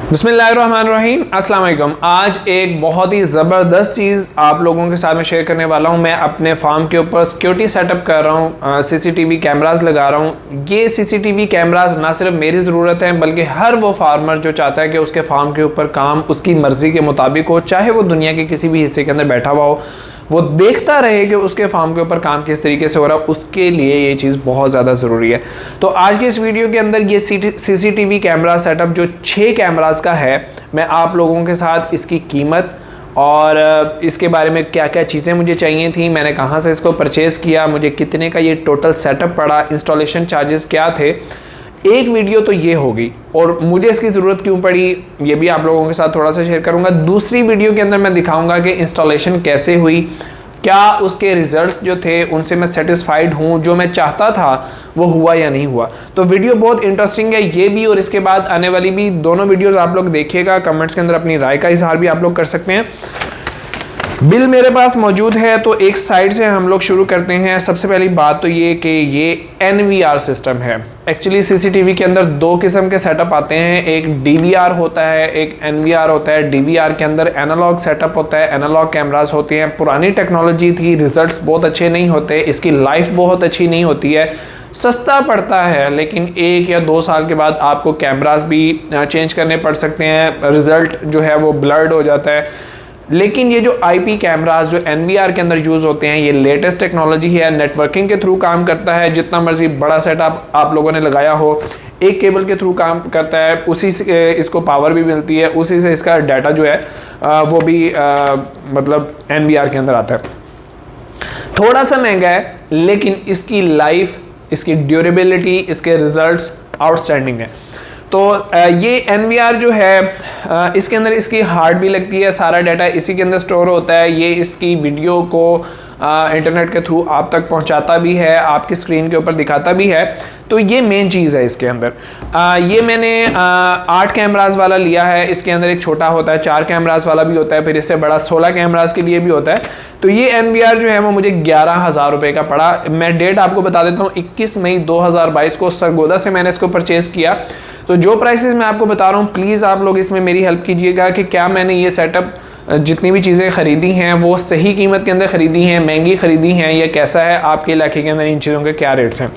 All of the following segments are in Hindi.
बिस्मिल्लाहिर्रहमानिर्रहीम, अस्सलाम वालेकुम। आज एक बहुत ही ज़बरदस्त चीज़ आप लोगों के साथ में शेयर करने वाला हूं। मैं अपने फार्म के ऊपर सिक्योरिटी सेटअप कर रहा हूं, सीसीटीवी कैमरास लगा रहा हूं। ये सीसीटीवी कैमरास ना सिर्फ मेरी ज़रूरत है बल्कि हर वो फार्मर जो चाहता है कि उसके फार्म के ऊपर काम उसकी मर्ज़ी के मुताबिक हो, चाहे वो दुनिया के किसी भी हिस्से के अंदर बैठा हुआ हो, वो देखता रहे कि उसके फार्म के ऊपर काम किस तरीके से हो रहा है, उसके लिए ये चीज़ बहुत ज़्यादा ज़रूरी है। तो आज की इस वीडियो के अंदर ये सीसीटीवी कैमरा सेटअप जो 6 कैमरास का है, मैं आप लोगों के साथ इसकी कीमत और इसके बारे में क्या क्या चीज़ें मुझे चाहिए थी, मैंने कहाँ से इसको परचेज़ किया, मुझे कितने का ये टोटल सेटअप पड़ा, इंस्टॉलेशन चार्जेस क्या थे, एक वीडियो तो ये होगी। और मुझे इसकी ज़रूरत क्यों पड़ी ये भी आप लोगों के साथ थोड़ा सा शेयर करूंगा। दूसरी वीडियो के अंदर मैं दिखाऊंगा कि इंस्टॉलेशन कैसे हुई, क्या उसके रिजल्ट्स जो थे उनसे मैं सेटिस्फाइड हूँ, जो मैं चाहता था वो हुआ या नहीं हुआ। तो वीडियो बहुत इंटरेस्टिंग है ये भी, और इसके बाद आने वाली भी दोनों वीडियोस आप लोग देखिएगा। कमेंट्स के अंदर अपनी राय का इजहार भी आप लोग कर सकते हैं। बिल मेरे पास मौजूद है, तो एक साइड से हम लोग शुरू करते हैं। सबसे पहली बात तो ये कि ये NVR सिस्टम है। एक्चुअली सीसीटीवी के अंदर दो किस्म के सेटअप आते हैं, एक DVR होता है, एक NVR होता है। DVR के अंदर एनालॉग सेटअप होता है, एनालॉग कैमरास होते हैं। पुरानी टेक्नोलॉजी थी, रिजल्ट्स बहुत अच्छे नहीं होते, इसकी लाइफ बहुत अच्छी नहीं होती है, सस्ता पड़ता है, लेकिन 1 या 2 साल के बाद आपको कैमरास भी चेंज करने पड़ सकते हैं, रिजल्ट जो है वो ब्लर्ड हो जाता है। लेकिन ये जो IP कैमरास जो NVR के अंदर यूज़ होते हैं, ये लेटेस्ट टेक्नोलॉजी है, नेटवर्किंग के थ्रू काम करता है। जितना मर्जी बड़ा सेटअप आप लोगों ने लगाया हो, एक केबल के थ्रू काम करता है, उसी से इसको पावर भी मिलती है, उसी से इसका डाटा जो है वो भी मतलब NVR के अंदर आता है। थोड़ा सा महंगा है, लेकिन इसकी लाइफ, इसकी ड्यूरेबिलिटी, इसके रिजल्ट्स आउटस्टैंडिंग है। तो ये NVR जो है इसके अंदर इसकी हार्ड भी लगती है, सारा डाटा इसी के अंदर स्टोर होता है। ये इसकी वीडियो को इंटरनेट के थ्रू आप तक पहुंचाता भी है, आपकी स्क्रीन के ऊपर दिखाता भी है। तो ये मेन चीज़ है इसके अंदर। ये मैंने 8 कैमरास वाला लिया है। इसके अंदर एक छोटा होता है, 4 कैमरास वाला भी होता है, फिर इससे बड़ा 16 कैमरास के लिए भी होता है। तो ये NVR जो है वो मुझे 11,000 रुपये का पड़ा। मैं डेट आपको बता देता हूँ, 21 मई 2022 को सरगोदा से मैंने इसको परचेज़ किया। तो जो प्राइसेस मैं आपको बता रहा हूँ, प्लीज़ आप लोग इसमें मेरी हेल्प कीजिएगा कि क्या मैंने ये सेटअप जितनी भी चीज़ें ख़रीदी हैं वो सही कीमत के अंदर ख़रीदी हैं, महंगी ख़रीदी हैं, या कैसा है आपके इलाके के अंदर इन चीज़ों के क्या रेट्स हैं।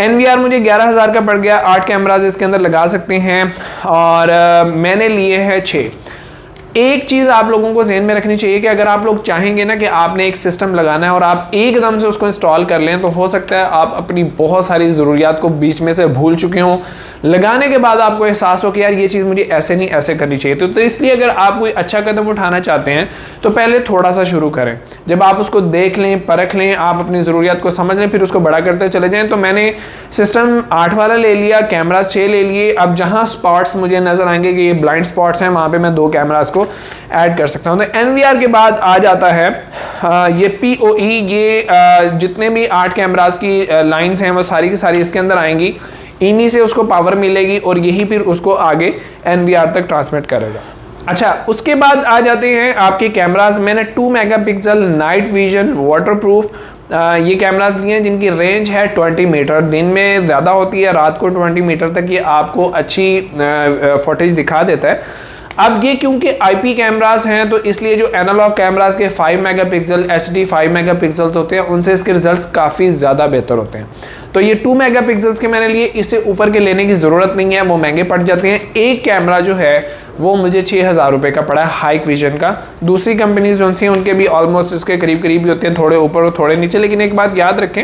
NVR मुझे 11,000 का पड़ गया। 8 कैमराज इसके अंदर लगा सकते हैं, और मैंने लिए हैं 6। एक चीज़ आप लोगों को जहन में रखनी चाहिए कि अगर आप लोग चाहेंगे ना कि आपने एक सिस्टम लगाना है और आप एकदम से उसको इंस्टॉल कर लें, तो हो सकता है आप अपनी बहुत सारी ज़रूरियात को बीच में से भूल चुके हों। लगाने के बाद आपको एहसास हो कि यार ये चीज़ मुझे ऐसे नहीं ऐसे करनी चाहिए। तो इसलिए अगर आप कोई अच्छा कदम उठाना चाहते हैं तो पहले थोड़ा सा शुरू करें। जब आप उसको देख लें, परख लें, आप अपनी ज़रूरियात को समझ लें, फिर उसको बड़ा करते चले जाएँ। तो मैंने सिस्टम 8 वाला ले लिया, कैमरास 6 ले लिए। अब जहाँ स्पॉट्स मुझे नज़र आएंगे कि ये ब्लाइंड स्पॉट्स हैं, वहाँ पर मैं 2 कैमरास को ऐड कर सकता हूँ। तो NVR के बाद आ जाता है ये PoE। ये जितने भी 8 कैमरास की लाइंस हैं वो सारी की सारी इसके अंदर आएंगी, इन्हीं से उसको पावर मिलेगी और यही फिर उसको आगे NVR तक ट्रांसमिट करेगा। अच्छा, उसके बाद आ जाते हैं आपके कैमरास। मैंने 2 मेगापिक्सल नाइट विजन वाटरप्रूफ ये कैमरास लिए हैं, जिनकी रेंज है 20 मीटर। दिन में ज़्यादा होती है, रात को 20 मीटर तक ये आपको अच्छी फुटेज दिखा देता है। अब ये क्योंकि IP कैमरास हैं, तो इसलिए जो एनालॉग कैमरास के 5 मेगापिक्सल HD 5 मेगापिक्सल्स होते हैं, उनसे इसके रिजल्ट्स काफ़ी ज़्यादा बेहतर होते हैं। तो ये 2 मेगापिक्सल्स के मैंने लिए, इससे ऊपर के लेने की ज़रूरत नहीं है, वो महंगे पड़ जाते हैं। एक कैमरा जो है वो मुझे 6,000 रुपये का पड़ा है, हाइक विजन का। दूसरी कंपनीज जो सी हैं उनके भी ऑलमोस्ट इसके करीब करीब ही होते हैं, थोड़े ऊपर और थोड़े नीचे। लेकिन एक बात याद रखें,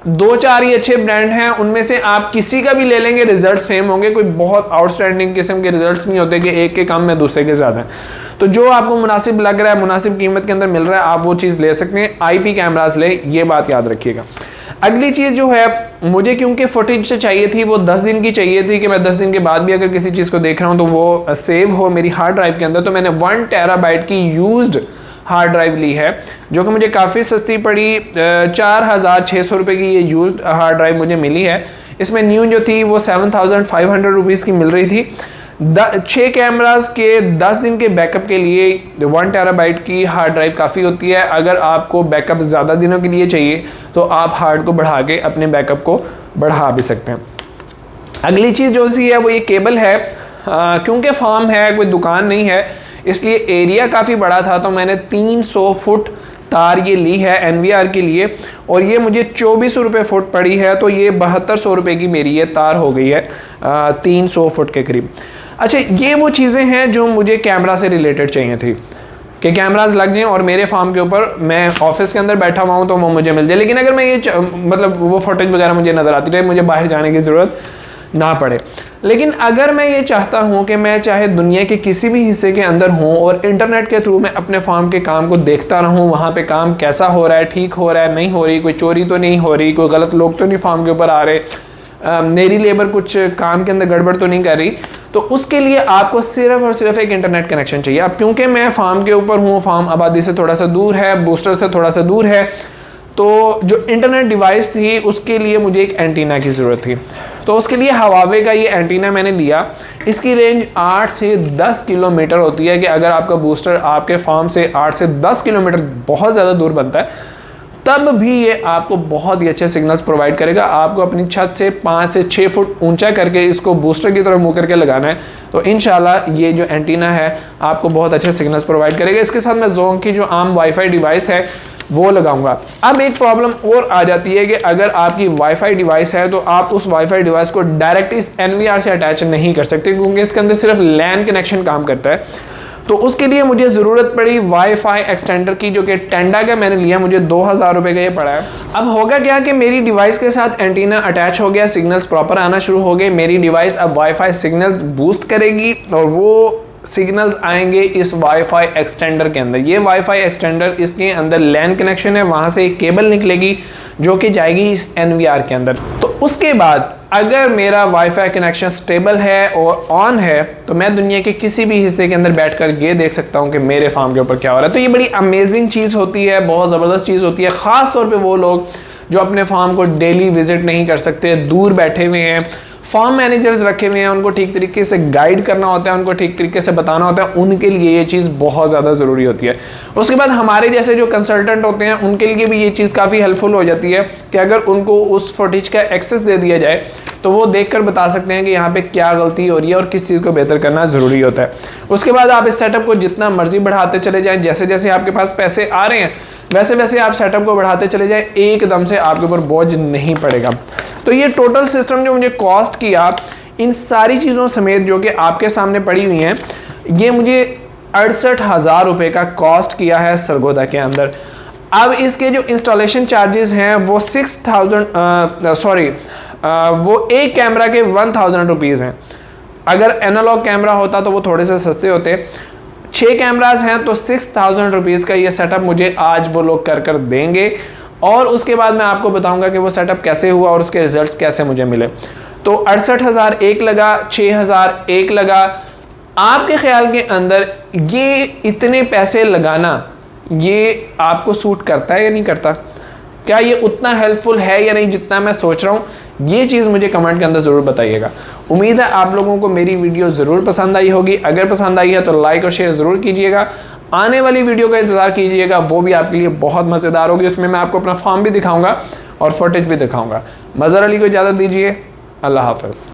2-4 ही अच्छे ब्रांड हैं, उनमें से आप किसी का भी ले लेंगे रिजल्ट सेम होंगे। कोई बहुत आउटस्टैंडिंग किस्म के रिजल्ट्स नहीं होते कि एक के कम में दूसरे के ज़्यादा हैं। तो जो आपको मुनासिब लग रहा है, मुनासिब कीमत के अंदर मिल रहा है, आप वो चीज़ ले सकते हैं। IP कैमरास ले, ये बात याद रखिएगा। अगली चीज़ जो है, मुझे क्योंकि फुटेज से चाहिए थी, वो 10 दिन की चाहिए थी कि मैं 10 दिन के बाद भी अगर किसी चीज़ को देख रहा हूँ तो वो सेव हो मेरी हार्ड ड्राइव के अंदर। तो मैंने 1 टेराबाइट की यूज्ड हार्ड ड्राइव ली है, जो कि मुझे काफ़ी सस्ती पड़ी। 4,600 रुपये की ये यूज्ड हार्ड ड्राइव मुझे मिली है। इसमें न्यू जो थी वो 7,500 रुपीज़ की मिल रही थी। 6 कैमरास के 10 दिन के बैकअप के लिए 1 टेराबाइट की हार्ड ड्राइव काफ़ी होती है। अगर आपको बैकअप ज़्यादा दिनों के लिए चाहिए तो आप हार्ड को बढ़ा के अपने बैकअप को बढ़ा भी सकते हैं। अगली चीज़ जो सी है वो ये केबल है। क्योंकि फार्म है, कोई दुकान नहीं है, इसलिए एरिया काफ़ी बड़ा था, तो मैंने 300 फुट तार ये ली है NVR के लिए, और ये मुझे 2400 रुपये फुट पड़ी है, तो ये 7200 रुपये की मेरी ये तार हो गई है 300 फुट के करीब। अच्छा, ये वो चीज़ें हैं जो मुझे कैमरा से रिलेटेड चाहिए थी कि कैमराज लग जाएं और मेरे फार्म के ऊपर मैं ऑफिस के अंदर बैठा हुआ हूँ तो वो मुझे मिल जाए। लेकिन अगर मैं ये मतलब वो फुटेज वगैरह मुझे नज़र आती रहे, मुझे बाहर जाने की ज़रूरत ना पड़े। लेकिन अगर मैं ये चाहता हूँ कि मैं चाहे दुनिया के किसी भी हिस्से के अंदर हूँ और इंटरनेट के थ्रू मैं अपने फार्म के काम को देखता रहूँ, वहाँ पे काम कैसा हो रहा है, ठीक हो रहा है, नहीं हो रही, कोई चोरी तो नहीं हो रही, कोई गलत लोग तो नहीं फार्म के ऊपर आ रहे, मेरी लेबर कुछ काम के अंदर गड़बड़ तो नहीं कर रही, तो उसके लिए आपको सिर्फ और सिर्फ एक इंटरनेट कनेक्शन चाहिए। अब क्योंकि मैं फार्म के ऊपर हूँ, फार्म आबादी से थोड़ा सा दूर है, बूस्टर से थोड़ा सा दूर है, तो जो इंटरनेट डिवाइस थी उसके लिए मुझे एक एंटीना की ज़रूरत थी। तो उसके लिए हवावे का ये एंटीना मैंने लिया। इसकी रेंज 8 से 10 किलोमीटर होती है कि अगर आपका बूस्टर आपके फार्म से 8 से 10 किलोमीटर बहुत ज़्यादा दूर बनता है, तब भी ये आपको बहुत ही अच्छे सिग्नल्स प्रोवाइड करेगा। आपको अपनी छत से 5 से 6 फुट ऊंचा करके इसको बूस्टर की तरफ मुँह करके लगाना है, तो इंशाल्लाह ये जो एंटीना है आपको बहुत अच्छे सिग्नल्स प्रोवाइड करेगा। इसके साथ मैं जोंग की जो आम वाईफाई डिवाइस है वो लगाऊंगा। अब एक प्रॉब्लम और आ जाती है कि अगर आपकी वाईफाई डिवाइस है तो आप उस वाईफाई डिवाइस को डायरेक्ट इस NVR से अटैच नहीं कर सकते, क्योंकि इसके अंदर सिर्फ LAN कनेक्शन काम करता है। तो उसके लिए मुझे ज़रूरत पड़ी वाईफाई एक्सटेंडर की, जो कि टेंडा का मैंने लिया, मुझे 2000 रुपये का ये पड़ा है। अब होगा क्या कि मेरी डिवाइस के साथ एंटीना अटैच हो गया, सिग्नल्स प्रॉपर आना शुरू हो गए, मेरी डिवाइस अब वाईफाई सिग्नल्स बूस्ट करेगी और वो सिग्नल्स आएंगे इस वाईफाई एक्सटेंडर के अंदर। ये वाईफाई एक्सटेंडर, इसके अंदर LAN कनेक्शन है, वहाँ से एक केबल निकलेगी जो कि जाएगी इस NVR के अंदर। तो उसके बाद अगर मेरा वाईफाई कनेक्शन स्टेबल है और ऑन है तो मैं दुनिया के किसी भी हिस्से के अंदर बैठकर ये देख सकता हूँ कि मेरे फार्म के ऊपर क्या हो रहा है। तो ये बड़ी अमेजिंग चीज़ होती है, बहुत ज़बरदस्त चीज़ होती है, ख़ास तौर पे वो लोग जो अपने फार्म को डेली विजिट नहीं कर सकते, दूर बैठे हुए हैं, फार्म मैनेजर्स रखे हुए हैं, उनको ठीक तरीके से गाइड करना होता है, उनको ठीक तरीके से बताना होता है, उनके लिए ये चीज़ बहुत ज़्यादा ज़रूरी होती है। उसके बाद हमारे जैसे जो कंसल्टेंट होते हैं उनके लिए भी ये चीज़ काफ़ी हेल्पफुल हो जाती है कि अगर उनको उस फुटेज का एक्सेस दे दिया जाए तो वो देखकर बता सकते हैं कि यहाँ पे क्या गलती हो रही है और किस चीज़ को बेहतर करना ज़रूरी होता है। उसके बाद आप इस सेटअप को जितना मर्जी बढ़ाते चले जाएँ, जैसे जैसे आपके पास पैसे आ रहे हैं वैसे वैसे आप सेटअप को बढ़ाते चले जाएं, एकदम से आपके ऊपर बोझ नहीं पड़ेगा। तो ये टोटल सिस्टम जो मुझे कॉस्ट किया इन सारी चीज़ों समेत जो कि आपके सामने पड़ी हुई हैं, ये मुझे 68,000 रुपये का कॉस्ट किया है सरगोदा के अंदर। अब इसके जो इंस्टॉलेशन चार्जेस हैं वो 6,000 वो एक कैमरा के 1,000 रुपीज़ हैं। अगर एनालॉग कैमरा होता तो वो थोड़े से सस्ते होते। 6 कैमरास हैं तो 6,000 रुपीज़ का ये सेटअप मुझे आज वो लोग कर देंगे, और उसके बाद मैं आपको बताऊंगा कि वो सेटअप कैसे हुआ और उसके रिजल्ट्स कैसे मुझे मिले। तो 68,000 एक लगा, 6,000 एक लगा। आपके ख्याल के अंदर ये इतने पैसे लगाना ये आपको सूट करता है या नहीं करता? क्या ये उतना हेल्पफुल है या नहीं जितना मैं सोच रहा हूँ? ये चीज़ मुझे कमेंट के अंदर ज़रूर बताइएगा। उम्मीद है आप लोगों को मेरी वीडियो ज़रूर पसंद आई होगी। अगर पसंद आई है तो लाइक और शेयर ज़रूर कीजिएगा। आने वाली वीडियो का इंतज़ार कीजिएगा, वो भी आपके लिए बहुत मज़ेदार होगी। उसमें मैं आपको अपना फार्म भी दिखाऊंगा और फुटेज भी दिखाऊंगा। मज़हर अली को इजाज़त दीजिए। अल्लाह हाफ़िज़।